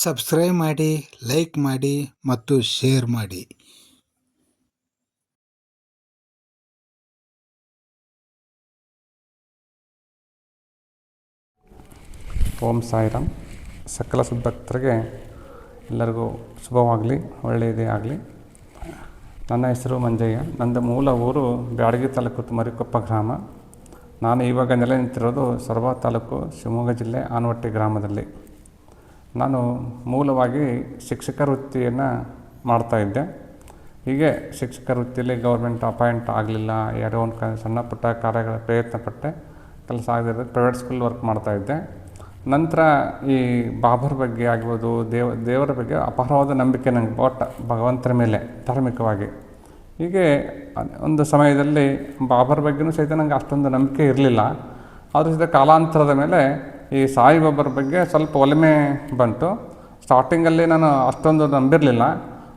Subscribe ಮಾಡಿ, like ಮಾಡಿ ಮತ್ತು ಶೇರ್ ಮಾಡಿ. ಓಂ ಸಾಯಿರಾಮ್. ಸಕಲ ಸದ್ಭಕ್ತರಿಗೆ ಎಲ್ಲರಿಗೂ ಶುಭವಾಗಲಿ, ಒಳ್ಳೆಯದೇ ಆಗಲಿ. ನನ್ನ ಹೆಸರು ಮಂಜಯ್ಯ. ನಂದು ಮೂಲ ಊರು ಬ್ಯಾಡಗಿ ತಾಲೂಕು ತುಮರಿಕೊಪ್ಪ ಗ್ರಾಮ. ನಾನು ಇವಾಗ ನೆಲೆ ನಿಂತಿರೋದು ಸೊರಬ ತಾಲೂಕು, ಶಿವಮೊಗ್ಗ ಜಿಲ್ಲೆ, ಆನವಟ್ಟಿ ಗ್ರಾಮದಲ್ಲಿ. ನಾನು ಮೂಲವಾಗಿ ಶಿಕ್ಷಕ ವೃತ್ತಿಯನ್ನು ಮಾಡ್ತಾಯಿದ್ದೆ. ಹೀಗೆ ಶಿಕ್ಷಕ ವೃತ್ತಿಯಲ್ಲಿ ಗೌರ್ಮೆಂಟ್ ಅಪಾಯಿಂಟ್ ಆಗಲಿಲ್ಲ. ಯಾರೋ ಒಂದು ಸಣ್ಣ ಪುಟ್ಟ ಕಾರ್ಯಗಳ ಪ್ರಯತ್ನ ಪಟ್ಟೆ, ಕೆಲಸ ಆಗದಿರೋದು ಪ್ರೈವೇಟ್ ಸ್ಕೂಲ್ ವರ್ಕ್ ಮಾಡ್ತಾಯಿದ್ದೆ. ನಂತರ ಈ ಬಾಬರ್ ಬಗ್ಗೆ ಆಗ್ಬೋದು, ದೇವರ ಬಗ್ಗೆ ಅಪಾರವಾದ ನಂಬಿಕೆ ನನಗೆ, ಭಗವಂತನ ಮೇಲೆ ಧಾರ್ಮಿಕವಾಗಿ. ಹೀಗೆ ಒಂದು ಸಮಯದಲ್ಲಿ ಬಾಬರ್ ಬಗ್ಗೆಯೂ ಸಹಿತ ನನಗೆ ಅಷ್ಟೊಂದು ನಂಬಿಕೆ ಇರಲಿಲ್ಲ. ಆದರೂ ಸಹಿತ ಕಾಲಾಂತರದ ಮೇಲೆ ಈ ಸಾಯಿಬಾಬರ ಬಗ್ಗೆ ಸ್ವಲ್ಪ ಒಲಮೆ ಬಂತು. ಸ್ಟಾರ್ಟಿಂಗಲ್ಲಿ ನಾನು ಅಷ್ಟೊಂದು ನಂಬಿರಲಿಲ್ಲ.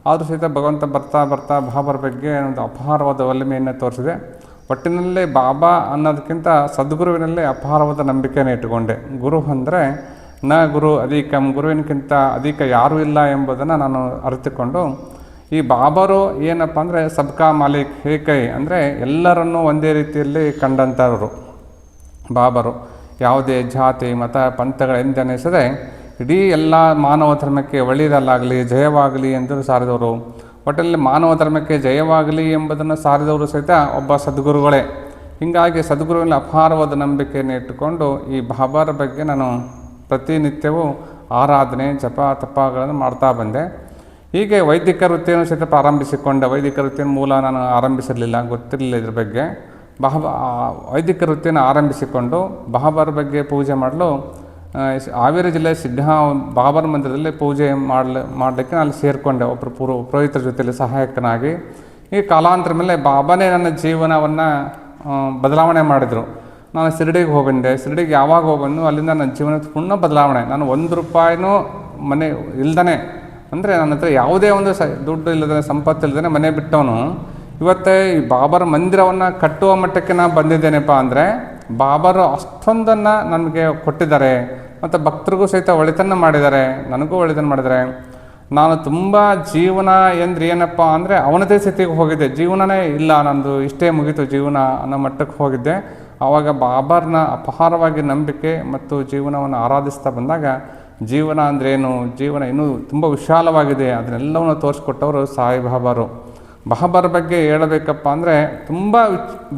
ಆದರೂ ಸಹಿತ ಭಗವಂತ ಬರ್ತಾ ಬರ್ತಾ ಬಾಬರ ಬಗ್ಗೆ ಒಂದು ಅಪಾರವಾದ ಒಲಮೆಯನ್ನು ತೋರಿಸಿದೆ. ಒಟ್ಟಿನಲ್ಲಿ ಬಾಬಾ ಅನ್ನೋದಕ್ಕಿಂತ ಸದ್ಗುರುವಿನಲ್ಲಿ ಅಪಾರವಾದ ನಂಬಿಕೆಯನ್ನು ಇಟ್ಟುಕೊಂಡೆ. ಗುರು ಅಂದರೆ ನ ಗುರು ಅಧಿಕಂ, ಗುರುವಿನಕ್ಕಿಂತ ಅಧಿಕ ಯಾರೂ ಇಲ್ಲ ಎಂಬುದನ್ನು ನಾನು ಅರಿತುಕೊಂಡು, ಈ ಬಾಬರು ಏನಪ್ಪ ಅಂದರೆ ಸಬ್ಕಾ ಮಾಲಿಕ್ ಏಕೈ, ಅಂದರೆ ಎಲ್ಲರನ್ನೂ ಒಂದೇ ರೀತಿಯಲ್ಲಿ ಕಂಡಂಥವರು ಬಾಬರು. ಯಾವುದೇ ಜಾತಿ ಮತ ಪಂಥಗಳೆಂದೆನಿಸದೆ ಇಡೀ ಎಲ್ಲ ಮಾನವ ಧರ್ಮಕ್ಕೆ ಒಳ್ಳೆಯದಲ್ಲಾಗಲಿ, ಜಯವಾಗಲಿ ಎಂದು ಸಾರಿದವರು. ಒಟ್ಟಲ್ಲಿ ಮಾನವ ಧರ್ಮಕ್ಕೆ ಜಯವಾಗಲಿ ಎಂಬುದನ್ನು ಸಾರಿದವರು ಸಹಿತ ಒಬ್ಬ ಸದ್ಗುರುಗಳೇ. ಹೀಗಾಗಿ ಸದ್ಗುರುವಿನ ಅಪಾರವಾದ ನಂಬಿಕೆಯನ್ನು ಇಟ್ಟುಕೊಂಡು ಈ ಬಾಬರ ಬಗ್ಗೆ ನಾನು ಪ್ರತಿನಿತ್ಯವೂ ಆರಾಧನೆ, ಜಪ, ತಪಗಳನ್ನು ಮಾಡ್ತಾ ಬಂದೆ. ಹೀಗೆ ವೈದಿಕ ವೃತ್ತಿಯನ್ನು ಸಹಿತ ಪ್ರಾರಂಭಿಸಿಕೊಂಡೆ. ವೈದಿಕ ವೃತ್ತಿಯ ಮೂಲ ನಾನು ಆರಂಭಿಸಿರಲಿಲ್ಲ, ಗೊತ್ತಿರಲಿಲ್ಲ ಇದ್ರ ಬಗ್ಗೆ. ವೈದಿಕ ವೃತ್ತಿಯನ್ನು ಆರಂಭಿಸಿಕೊಂಡು ಬಾಬರ ಬಗ್ಗೆ ಪೂಜೆ ಮಾಡಲು ಹಾವೇರಿ ಜಿಲ್ಲೆ ಬಾಬರ್ ಮಂದಿರದಲ್ಲಿ ಪೂಜೆ ಮಾಡಲಿಕ್ಕೆ ನಾನು ಸೇರಿಕೊಂಡೆ, ಒಬ್ಬರು ಪುರೋಹಿತರ ಜೊತೆಯಲ್ಲಿ ಸಹಾಯಕನಾಗಿ. ಈ ಕಾಲಾಂತರ ಮೇಲೆ ಬಾಬಾನೇ ನನ್ನ ಜೀವನವನ್ನು ಬದಲಾವಣೆ ಮಾಡಿದರು. ನಾನು ಶಿರಡಿಗೆ ಹೋಗ್ಬಂದೆ. ಶಿರಡಿಗೆ ಯಾವಾಗ ಹೋಗ್ಬಂದು ಅಲ್ಲಿಂದ ನನ್ನ ಜೀವನ ಪೂರ್ಣ ಬದಲಾವಣೆ. ನಾನು ₹1 ಮನೆ ಇಲ್ದೇ, ಅಂದರೆ ನನ್ನ ಹತ್ರ ಯಾವುದೇ ಒಂದು ದುಡ್ಡು ಇಲ್ಲದೇ, ಸಂಪತ್ತು ಇಲ್ಲದೇ ಮನೆ ಬಿಟ್ಟವನು ಇವತ್ತೇ ಈ ಬಾಬರ ಮಂದಿರವನ್ನು ಕಟ್ಟುವ ಮಟ್ಟಕ್ಕೆ ನಾನು ಬಂದಿದ್ದೇನೆಪ್ಪ ಅಂದರೆ ಬಾಬರು ಅಷ್ಟೊಂದನ್ನು ನನಗೆ ಕೊಟ್ಟಿದ್ದಾರೆ. ಮತ್ತು ಭಕ್ತರಿಗೂ ಸಹಿತ ಒಳಿತನ್ನು ಮಾಡಿದ್ದಾರೆ, ನನಗೂ ಒಳಿತನ್ನು ಮಾಡಿದ್ದಾರೆ. ನಾನು ತುಂಬ ಜೀವನ ಎಂದ್ರೆ ಏನಪ್ಪ ಅಂದರೆ ಅವನದೇ ಸ್ಥಿತಿಗೆ ಹೋಗಿದ್ದೆ. ಜೀವನನೇ ಇಲ್ಲ, ನಂದು ಇಷ್ಟೇ ಮುಗೀತು ಜೀವನ ಅನ್ನೋ ಮಟ್ಟಕ್ಕೆ ಹೋಗಿದ್ದೆ. ಆವಾಗ ಬಾಬರ್ನ ಅಪಾರವಾಗಿ ನಂಬಿಕೆ ಮತ್ತು ಜೀವನವನ್ನು ಆರಾಧಿಸ್ತಾ ಬಂದಾಗ ಜೀವನ ಅಂದ್ರೇನು, ಜೀವನ ಇನ್ನೂ ತುಂಬ ವಿಶಾಲವಾಗಿದೆ, ಅದನ್ನೆಲ್ಲವನ್ನು ತೋರಿಸ್ಕೊಟ್ಟವರು ಸಾಯಿಬಾಬರು. ಬಾಬರ ಬಗ್ಗೆ ಹೇಳಬೇಕಪ್ಪ ಅಂದರೆ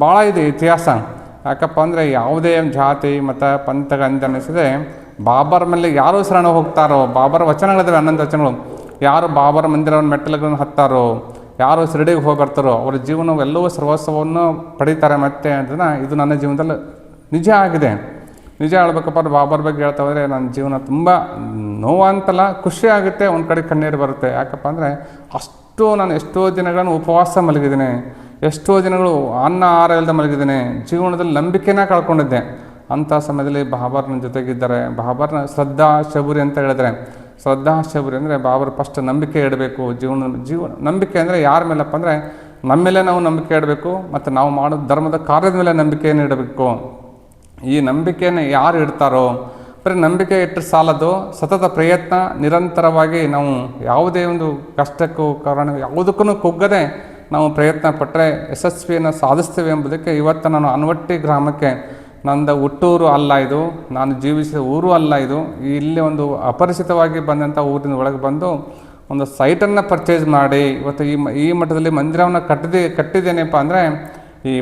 ಭಾಳ ಇದೆ ಇತಿಹಾಸ. ಯಾಕಪ್ಪ ಅಂದರೆ ಯಾವುದೇ ಜಾತಿ ಮತ ಪಂಥಗಳೆಂದೆನಿಸದೆ ಬಾಬರ ಮೇಲೆ ಯಾರು ಶರಣ ಹೋಗ್ತಾರೋ, ಬಾಬರ ವಚನಗಳಿದ್ದಾವೆ 11 ವಚನಗಳು. ಯಾರು ಬಾಬರ ಮಂದಿರವನ್ನು ಮೆಟ್ಟಲುಗಳನ್ನು ಹತ್ತಾರೋ, ಯಾರು ಶಿರಡಿಗೆ ಹೋಗಿ ಬರ್ತಾರೋ ಅವರ ಜೀವನವೆಲ್ಲವೂ ಸರ್ವಸ್ವವನ್ನು ಪಡೀತಾರೆ ಮತ್ತೆ ಅಂತ ಇದು ನನ್ನ ಜೀವನದಲ್ಲಿ ನಿಜ ಆಗಿದೆ. ನಿಜ ಹೇಳ್ಬೇಕಪ್ಪ ಅಂದ್ರೆ ಬಾಬರ ಬಗ್ಗೆ ಹೇಳ್ತಾ ಹೋದರೆ ನನ್ನ ಜೀವನ ತುಂಬ ನೋವಂತಲ್ಲ, ಖುಷಿ ಆಗುತ್ತೆ, ಒಂದು ಕಡೆ ಕಣ್ಣೀರು ಬರುತ್ತೆ. ಯಾಕಪ್ಪ ಅಂದರೆ ನಾನು ಎಷ್ಟೋ ದಿನಗಳನ್ನು ಉಪವಾಸ ಮಲಗಿದ್ದೇನೆ, ಎಷ್ಟೋ ದಿನಗಳು ಅನ್ನ ಆಹಾರ ಇಲ್ಲದೆ ಮಲಗಿದ್ದೇನೆ, ಜೀವನದಲ್ಲಿ ನಂಬಿಕೆನ ಕಳ್ಕೊಂಡಿದ್ದೆ. ಅಂಥ ಸಮಯದಲ್ಲಿ ಬಾಬರ್ ನನ್ನ ಜೊತೆಗಿದ್ದಾರೆ. ಬಾಬರ್ನ ಶ್ರದ್ಧಾ ಶಬುರಿ ಅಂತ ಹೇಳಿದ್ರೆ, ಶ್ರದ್ಧಾ ಶಬುರಿ ಅಂದರೆ ಬಾಬರ್ ಫಸ್ಟ್ ನಂಬಿಕೆ ಇಡಬೇಕು. ಜೀವನ ನಂಬಿಕೆ ಅಂದರೆ ಯಾರ ಮೇಲಪ್ಪ ಅಂದರೆ ನಮ್ಮ ಮೇಲೆ ನಾವು ನಂಬಿಕೆ ಇಡಬೇಕು, ಮತ್ತು ನಾವು ಮಾಡೋ ಧರ್ಮದ ಕಾರ್ಯದ ಮೇಲೆ ನಂಬಿಕೆಯನ್ನು ಇಡಬೇಕು. ಈ ನಂಬಿಕೆಯನ್ನು ಯಾರು ಇಡ್ತಾರೋ, ಬರೀ ನಂಬಿಕೆ ಇಟ್ಟರೆ ಸಾಲದು, ಸತತ ಪ್ರಯತ್ನ ನಿರಂತರವಾಗಿ ನಾವು ಯಾವುದೇ ಒಂದು ಕಷ್ಟಕ್ಕೂ ಕಾರಣ ಯಾವುದಕ್ಕೂ ಕುಗ್ಗದೆ ನಾವು ಪ್ರಯತ್ನ ಪಟ್ಟರೆ ಯಶಸ್ವಿಯನ್ನು ಸಾಧಿಸ್ತೇವೆ ಎಂಬುದಕ್ಕೆ ಇವತ್ತು ನಾನು ಆನವಟ್ಟಿ ಗ್ರಾಮಕ್ಕೆ, ನಂದು ಹುಟ್ಟೂರು ಅಲ್ಲ ಇದು, ನಾನು ಜೀವಿಸಿದ ಊರು ಅಲ್ಲ ಇದು, ಇಲ್ಲಿ ಒಂದು ಅಪರಿಚಿತವಾಗಿ ಬಂದಂಥ ಊರಿನ ಒಳಗೆ ಬಂದು ಒಂದು ಸೈಟನ್ನು ಪರ್ಚೇಸ್ ಮಾಡಿ ಇವತ್ತು ಈ ಮಟ್ಟದಲ್ಲಿ ಮಂದಿರವನ್ನು ಕಟ್ಟಿದ್ದೇನೆಪ್ಪ ಅಂದರೆ ಈ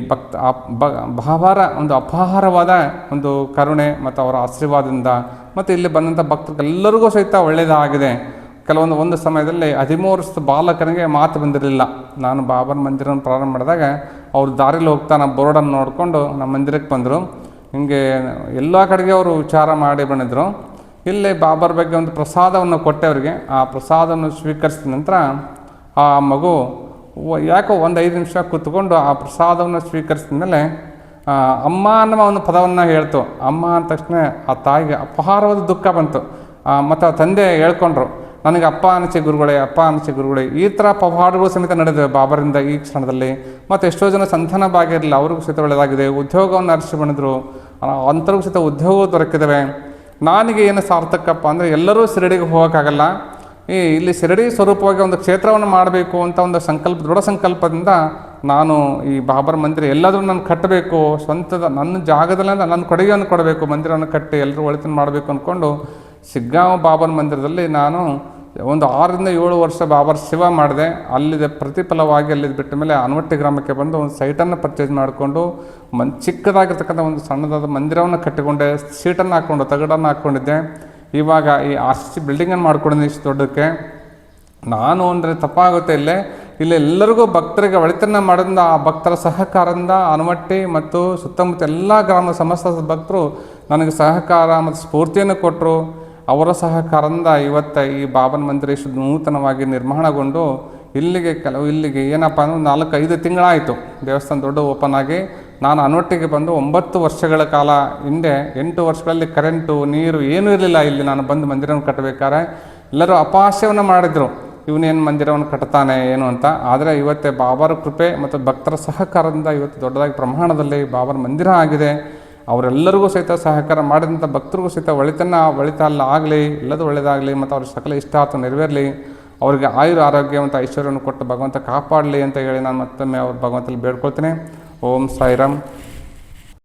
ಬಾಬರ ಒಂದು ಅಪಾರವಾದ ಒಂದು ಕರುಣೆ ಮತ್ತು ಅವರ ಆಶೀರ್ವಾದದಿಂದ, ಮತ್ತು ಇಲ್ಲಿ ಬಂದಂಥ ಭಕ್ತರಿಗೆಲ್ಲರಿಗೂ ಸಹಿತ ಒಳ್ಳೆಯದಾಗಿದೆ. ಒಂದು ಸಮಯದಲ್ಲಿ 13 ವರ್ಷದ ಬಾಲಕನಿಗೆ ಮಾತು ಬಂದಿರಲಿಲ್ಲ. ನಾನು ಬಾಬರ ಮಂದಿರವನ್ನು ಪ್ರಾರಂಭ ಮಾಡಿದಾಗ ಅವರು ದಾರಿಲಿ ಹೋಗ್ತಾ ನಾವು ಬೋರ್ಡನ್ನು ನೋಡಿಕೊಂಡು ನಮ್ಮ ಮಂದಿರಕ್ಕೆ ಬಂದರು. ಹಿಂಗೆ ಎಲ್ಲ ಕಡೆಗೆ ಅವರು ವಿಚಾರ ಮಾಡಿ ಬಂದಿದ್ದರು. ಇಲ್ಲಿ ಬಾಬರ ಬಗ್ಗೆ ಒಂದು ಪ್ರಸಾದವನ್ನು ಕೊಟ್ಟೆ ಅವರಿಗೆ. ಆ ಪ್ರಸಾದವನ್ನು ಸ್ವೀಕರಿಸಿದ ನಂತರ ಆ ಮಗು ಯಾಕೋ ಒಂದು 5 ನಿಮಿಷ ಕೂತ್ಕೊಂಡು ಆ ಪ್ರಸಾದವನ್ನು ಸ್ವೀಕರಿಸಿದ ಮೇಲೆ ಅಮ್ಮ ಅನ್ನೋ ಒಂದು ಪದವನ್ನು ಹೇಳ್ತು. ಅಮ್ಮ ಅಂದ ತಕ್ಷಣ ಆ ತಾಯಿಗೆ ಅಪಾರವಾದ ದುಃಖ ಬಂತು. ಮತ್ತು ಆ ತಂದೆ ಹೇಳ್ಕೊಂಡ್ರು, ನನಗೆ ಅಪ್ಪ ಅನಿಸಿ ಗುರುಗಳೇ, ಅಪ್ಪ ಅನಿಸಿ ಗುರುಗಳೇ. ಈ ಥರ ಪವಾಡಗಳು ಸಮೇತ ನಡೆದಿವೆ ಬಾಬರಿಂದ ಈ ಕ್ಷಣದಲ್ಲಿ. ಮತ್ತು ಎಷ್ಟೋ ಜನ ಸಂತಾನ ಭಾಗ್ಯ ಇರಲಿಲ್ಲ, ಅವ್ರಿಗೂ ಸಹಿತ ಒಳ್ಳೆಯದಾಗಿದೆ. ಉದ್ಯೋಗವನ್ನು ಅರಿಸಿ ಬಂದಿದ್ರು, ಅಂಥವ್ರಿಗೂ ಸಹಿತ ಉದ್ಯೋಗ ದೊರಕಿದ್ದಾವೆ. ನನಗೆ ಏನು ಸಾರ್ಥಕಪ್ಪ ಅಂದರೆ ಎಲ್ಲರೂ ಶಿರಡಿಗೆ ಹೋಗೋಕ್ಕಾಗಲ್ಲ. ಇಲ್ಲಿ ಶಿರಡಿ ಸ್ವರೂಪವಾಗಿ ಒಂದು ಕ್ಷೇತ್ರವನ್ನು ಮಾಡಬೇಕು ಅಂತ ಒಂದು ದೃಢ ಸಂಕಲ್ಪದಿಂದ ನಾನು ಈ ಬಾಬರ್ ಮಂದಿರ ಎಲ್ಲಾದರೂ ನಾನು ಕಟ್ಟಬೇಕು, ಸ್ವಂತದ ನನ್ನ ಜಾಗದಲ್ಲೇ ನನ್ನ ಕೊಡುಗೆಯನ್ನು ಕೊಡಬೇಕು, ಮಂದಿರವನ್ನು ಕಟ್ಟಿ ಎಲ್ಲರೂ ಒಳಿತನ್ನು ಮಾಡಬೇಕು ಅಂದ್ಕೊಂಡು ಶಿಗ್ಗಾಂವ್ ಬಾಬರ್ ಮಂದಿರದಲ್ಲಿ ನಾನು ಒಂದು 6 ರಿಂದ 7 ವರ್ಷ ಬಾಬರ್ ಸೇವಾ ಮಾಡಿದೆ. ಅಲ್ಲಿದೆ ಪ್ರತಿಫಲವಾಗಿ ಅಲ್ಲಿದ್ದು ಬಿಟ್ಟ ಮೇಲೆ ಆನವಟ್ಟಿ ಗ್ರಾಮಕ್ಕೆ ಬಂದು ಒಂದು ಸೈಟನ್ನು ಪರ್ಚೇಸ್ ಮಾಡಿಕೊಂಡು ಚಿಕ್ಕದಾಗಿರ್ತಕ್ಕಂಥ ಒಂದು ಸಣ್ಣದಾದ ಮಂದಿರವನ್ನು ಕಟ್ಟಿಕೊಂಡೆ. ಸೀಟನ್ನು ಹಾಕ್ಕೊಂಡು ತಗಡನ್ನು ಹಾಕ್ಕೊಂಡಿದ್ದೆ. ಇವಾಗ ಈ RCC ಬಿಲ್ಡಿಂಗನ್ನು ಮಾಡ್ಕೊಂಡಿದ್ದೆ ಇಷ್ಟು ದೊಡ್ಡಕ್ಕೆ. ನಾನು ಅಂದರೆ ತಪ್ಪಾಗುತ್ತೆ ಇಲ್ಲಿ ಎಲ್ಲರಿಗೂ ಭಕ್ತರಿಗೆ ಒಳಿತನ್ನು ಮಾಡೋದ್ರಿಂದ ಆ ಭಕ್ತರ ಸಹಕಾರದಿಂದ ಆನವಟ್ಟಿ ಮತ್ತು ಸುತ್ತಮುತ್ತ ಎಲ್ಲ ಗ್ರಾಮದ ಸಮಸ್ತ ಭಕ್ತರು ನನಗೆ ಸಹಕಾರ ಮತ್ತು ಸ್ಫೂರ್ತಿಯನ್ನು ಕೊಟ್ಟರು. ಅವರ ಸಹಕಾರದಿಂದ ಇವತ್ತು ಈ ಬಾಬನ್ ಮಂದಿರ ಇಷ್ಟು ನೂತನವಾಗಿ ನಿರ್ಮಾಣಗೊಂಡು ಇಲ್ಲಿಗೆ ಏನಪ್ಪ ಅಂದ್ರೆ 4-5 ತಿಂಗಳಾಯಿತು ದೇವಸ್ಥಾನ ದೊಡ್ಡ ಓಪನ್ ಆಗಿ. ನಾನು ಆನವಟ್ಟಿಗೆ ಬಂದು 9 ವರ್ಷಗಳ ಕಾಲ ಹಿಂದೆ 8 ವರ್ಷಗಳಲ್ಲಿ ಕರೆಂಟು ನೀರು ಏನೂ ಇರಲಿಲ್ಲ. ಇಲ್ಲಿ ನಾನು ಬಂದು ಮಂದಿರವನ್ನು ಕಟ್ಟಬೇಕಾದ್ರೆ ಎಲ್ಲರೂ ಅಪಹಾಸ್ಯವನ್ನು ಮಾಡಿದರು, ಇವನೇನು ಮಂದಿರವನ್ನು ಕಟ್ತಾನೆ ಏನು ಅಂತ. ಆದರೆ ಇವತ್ತೇ ಬಾಬರ ಕೃಪೆ ಮತ್ತು ಭಕ್ತರ ಸಹಕಾರದಿಂದ ಇವತ್ತು ದೊಡ್ಡದಾಗಿ ಪ್ರಮಾಣದಲ್ಲಿ ಬಾಬರ ಮಂದಿರ ಆಗಿದೆ. ಅವರೆಲ್ಲರಿಗೂ ಸಹಿತ ಸಹಕಾರ ಮಾಡಿದಂಥ ಭಕ್ತರಿಗೂ ಸಹಿತ ಒಳಿತಲ್ಲ ಆಗಲಿ, ಎಲ್ಲದೂ ಒಳ್ಳೆಯದಾಗಲಿ ಮತ್ತು ಅವ್ರ ಸಕಲ ಇಷ್ಟಾರ್ಥ ನೆರವೇರಲಿ. ಅವರಿಗೆ ಆರೋಗ್ಯ ಮತ್ತು ಐಶ್ವರ್ಯವನ್ನು ಕೊಟ್ಟು ಭಗವಂತ ಕಾಪಾಡಲಿ ಅಂತ ಹೇಳಿ ನಾನು ಮತ್ತೊಮ್ಮೆ ಅವ್ರ ಭಗವಂತಲ್ಲಿ ಬೇಡ್ಕೊಳ್ತೀನಿ. ಓಂ ಸಾಯಿರಾಮ್.